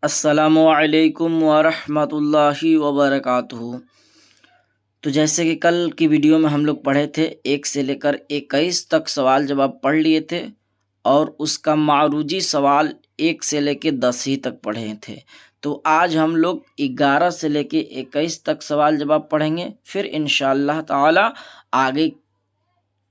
अस्सलामुअलैकुम वरहमतुल्लाहि वबरकातुहू। तो जैसे कि कल की वीडियो में हम लोग पढ़े थे 1 से लेकर 21 तक सवाल जवाब पढ़ लिए थे और उसका मारूजी सवाल 1 से लेकर 10 ही तक पढ़े थे। तो आज हम लोग 11 से लेकर 21 तक सवाल जवाब पढ़ेंगे, फिर इंशाअल्लाह ताला आगे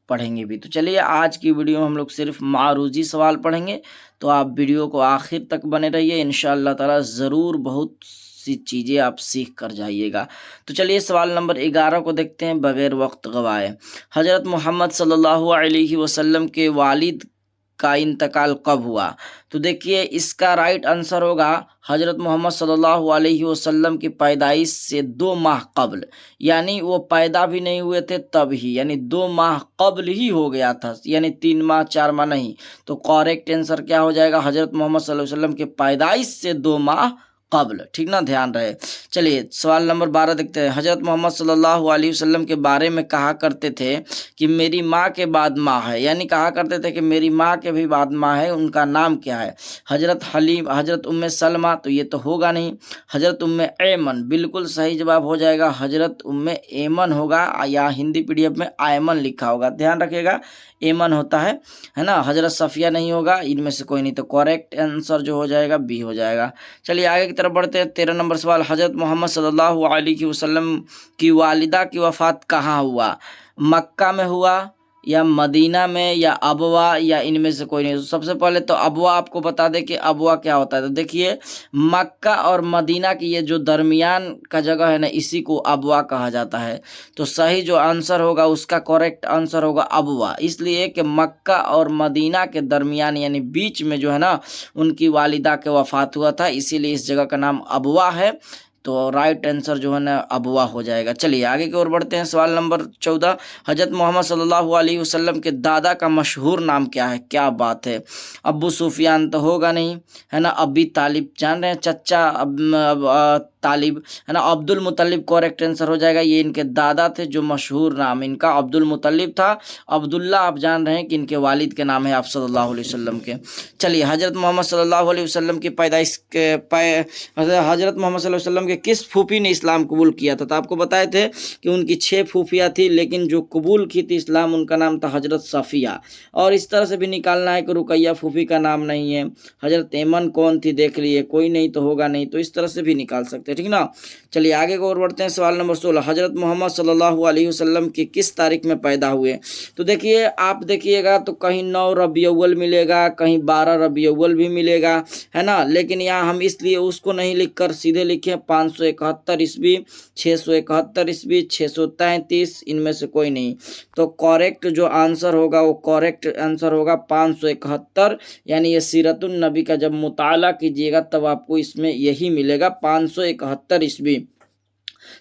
पढ़ेंगे भी। तो चलिए आज की वीडियो में हम लोग सिर्फ मारूजी सवाल पढ़ेंगे, तो आप वीडियो को आखिर तक बने रहिए। इंशाअल्लाह ताला ज़रूर बहुत सी चीज़ें आप सीख कर जाइएगा। तो चलिए सवाल नंबर 11 को देखते हैं बगैर वक्त गवाए। हज़रत मोहम्मद सल्लल्लाहु अलैहि वसल्लम के वालिद का इंतकाल कब हुआ? तो देखिए इसका राइट आंसर होगा हज़रत मोहम्मद सल्लल्लाहु अलैहि वसल्लम की पैदाइश से 2 माह कब्ल, यानी वो पैदा भी नहीं हुए थे तब ही, यानी 2 माह कब्ल ही हो गया था, यानी 3 माह 4 माह नहीं। तो करेक्ट आंसर क्या हो जाएगा? हज़रत मोहम्मद सल्लल्लाहु अलैहि वसल्लम के पैदाइश से 2 माह कब्ल, ठीक ना, ध्यान रहे। चलिए सवाल नंबर 12 देखते हैं। हज़रत मोहम्मद सल्लल्लाहु अलैहि वसल्लम के बारे में कहा करते थे कि मेरी माँ के बाद माँ है, यानी कहा करते थे कि मेरी माँ के भी बाद माँ है, उनका नाम क्या है? हज़रत हलीम, हज़रत उम्मे सलमा, तो ये तो होगा नहीं। हज़रत उम्मे ऐमन, बिल्कुल सही जवाब हो जाएगा, हज़रत उम्मे ऐमन होगा, या हिंदी पीडीएफ में आयमन लिखा होगा, ध्यान रखिएगा ऐमन होता है ना। हज़रत सफ़िया नहीं होगा, इनमें से कोई नहीं। तो करेक्ट आंसर जो हो जाएगा बी हो जाएगा। चलिए आगे की तरफ बढ़ते हैं। 13 नंबर सवाल, हज़रत मोहम्मद सल्लल्लाहु अलैहि वसल्लम की वालिदा की वफ़ात कहाँ हुआ? मक्का में हुआ, या मदीना में, या अबवा, या इनमें से कोई नहीं। तो सबसे पहले तो अबवा आपको बता दें कि अबवा क्या होता है। तो देखिए मक्का और मदीना की ये जो दरमियान का जगह है ना, इसी को अबवा कहा जाता है। तो सही जो आंसर होगा उसका करेक्ट आंसर होगा अबवा, इसलिए कि मक्का और मदीना के दरमियान यानी बीच में जो है ना उनकी वालिदा के वफ़ात हुआ था, इसीलिए इस जगह का नाम अबवा है। तो राइट आंसर जो है ना अबवा हो जाएगा। चलिए आगे की ओर बढ़ते हैं। सवाल नंबर 14, हज़रत मोहम्मद सल्लल्लाहु अलैहि वसल्लम के दादा का मशहूर नाम क्या है? क्या बात है, अब्बू सुफियान तो होगा नहीं, है ना। अबी तालिब जान रहे हैं, चचा तालिब, है ना। अब्दुल मुतलिब करेक्ट आंसर हो जाएगा, ये इनके दादा थे, जो मशहूर नाम इनका अब्दुल मुतलिब था। अब्दुल्ला आप जान रहे हैं कि इनके वालिद के नाम है आप सल्लल्लाहु अलैहि वसल्लम के। चलिए हज़रत मोहम्मद सल्लल्लाहु अलैहि वसल्लम की पैदाइश के हज़रत मोहम्मद सल्लल्लाहु अलैहि वसल्लम के किस फूफी ने इस्लाम कबूल किया था? तो आपको बताए थे कि उनकी 6 फूफियाँ थी, लेकिन जो कबूल की थी इस्लाम उनका नाम था हज़रत सफ़िया। और इस तरह से भी निकालना है कि रुकैया फूफी का नाम नहीं है। हज़रत ऐमन कौन थी देख लिए, कोई नहीं तो होगा नहीं, तो इस तरह से भी निकाल सकते हैं, ठीक ना। चलिए आगे को और बढ़ते हैं। सवाल नंबर 16, हज़रत मोहम्मद सल्लल्लाहु अलैहि वसल्लम की किस तारीख में पैदा हुए? तो देखिए आप देखिएगा तो कहीं 9 रबी अव्वल मिलेगा, कहीं 12 रबी अव्वल भी मिलेगा, है ना। लेकिन यहाँ हम इसलिए उसको नहीं लिखकर सीधे लिखे 571 ईस्वी, 671 ईस्वी, 633, इनमें से कोई नहीं। तो करेक्ट जो आंसर होगा वो करेक्ट आंसर होगा 571, यानी ये सीरतुन नबी का जब मुताला कीजिएगा तब आपको इसमें यही मिलेगा 571 ईस्वी।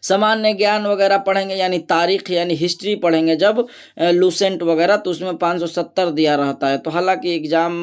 सामान्य ज्ञान वगैरह पढ़ेंगे, यानी तारीख यानी हिस्ट्री पढ़ेंगे जब लूसेंट वगैरह, तो उसमें 570 दिया रहता है। तो हालांकि एग्जाम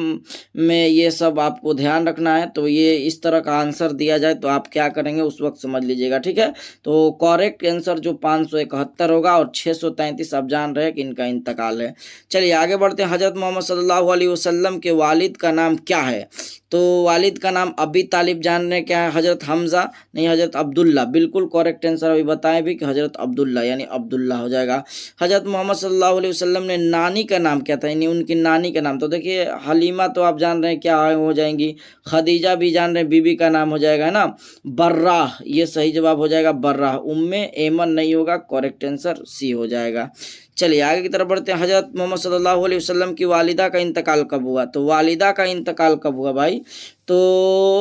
में ये सब आपको ध्यान रखना है, तो ये इस तरह का आंसर दिया जाए तो आप क्या करेंगे उस वक्त समझ लीजिएगा, ठीक है। तो करेक्ट आंसर जो 571 होगा, और 633 आप जान रहे हैं कि इनका इंतकाल है। चलिए आगे बढ़ते हैं। हज़रत मोहम्मद सल्लल्लाहु अलैहि वसल्लम के वालिद का नाम क्या है? तो वालिद का नाम अबी तालिब जान रहे हैं क्या है? हज़रत हमज़ा नहीं, हज़रत अब्दुल्ला, बिल्कुल करेक्ट आंसर अभी बताएं भी कि हज़रत अब्दुल्ला, यानी अब्दुल्ला हो जाएगा। हज़रत मोहम्मद सल्लल्लाहु अलैहि वसल्लम ने नानी का नाम क्या था, यानी उनकी नानी का नाम? तो देखिए हलीमा तो आप जान रहे हैं क्या हो जाएंगी, खदीजा भी जान रहे हैं बीबी का नाम हो जाएगा, है ना। बर्राह, ये सही जवाब हो जाएगा बर्राह। उम्मे ऐमन नहीं होगा, करेक्ट आंसर सी हो जाएगा। चलिए आगे की तरफ बढ़ते हैं। हज़रत मोहम्मद सल्लल्लाहु अलैहि वसल्लम की वालिदा का इंतकाल कब हुआ? तो वालिदा का इंतकाल कब हुआ भाई? तो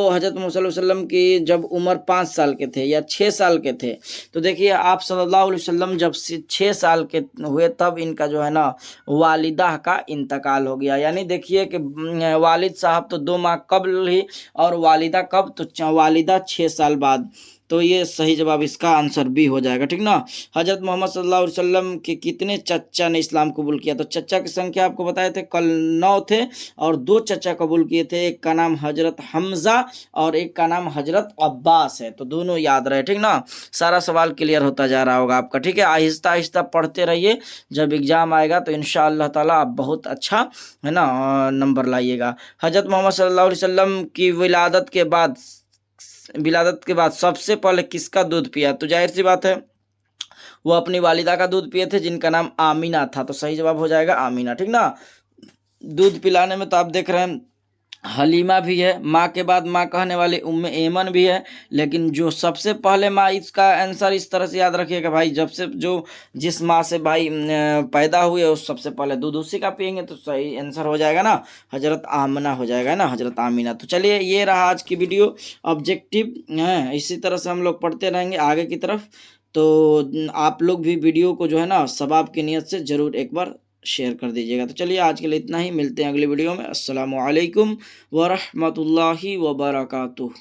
हज़रत मोहम्मद सल्लल्लाहु अलैहि वसल्लम की जब उम्र 5 साल के थे या 6 साल के थे। तो देखिए आप सल्लल्लाहु अलैहि वसल्लम जब 6 साल के हुए तब इनका जो है ना वालिदा का इंतकाल हो गया। यानी देखिए कि वालिद साहब तो 2 माह कब्ल ही, और वालिदा कब? तो वालिदा 6 साल बाद। तो ये सही जवाब इसका आंसर बी हो जाएगा, ठीक ना। हज़रत मोहम्मद सल्लल्लाहु अलैहि वसल्लम के कितने चचा ने इस्लाम कबूल किया? तो चचा की संख्या आपको बताए थे कल 9 थे, और 2 चचा कबूल किए थे, एक का नाम हज़रत हमज़ा और एक का नाम हज़रत अब्बास है। तो दोनों याद रहे, ठीक ना। सारा सवाल क्लियर होता जा रहा होगा आपका, ठीक है। आहिस्ता आहिस्ता पढ़ते रहिए, जब एग्जाम आएगा तो इंशाअल्लाह ताला आप बहुत अच्छा है ना नंबर लाइएगा। हज़रत मोहम्मद सल्लल्लाहु अलैहि वसल्लम की विलादत के बाद विलादत के बाद सबसे पहले किसका दूध पिया? तो जाहिर सी बात है वो अपनी वालिदा का दूध पिए थे जिनका नाम आमीना था। तो सही जवाब हो जाएगा आमीना, ठीक ना। दूध पिलाने में तो आप देख रहे हैं हलीमा भी है, माँ के बाद माँ कहने वाली उम्मे ऐमन भी है, लेकिन जो सबसे पहले माँ, इसका आंसर इस तरह से याद रखिएगा भाई, जब से जो जिस माँ से भाई पैदा हुए उस सबसे पहले दूध उसी का पियेंगे, तो सही आंसर हो जाएगा ना, हजरत आमना हो जाएगा ना, हजरत आमीना। तो चलिए ये रहा आज की वीडियो, ऑब्जेक्टिव है, इसी तरह से हम लोग पढ़ते रहेंगे आगे की तरफ। तो आप लोग भी वीडियो को जो है ना सवाब की नीयत से ज़रूर एक बार शेयर कर दीजिएगा। तो चलिए आज के लिए इतना ही, मिलते हैं अगली वीडियो में। अस्सलामु अलैकुम व रहमतुल्लाहि व बरकातुहू।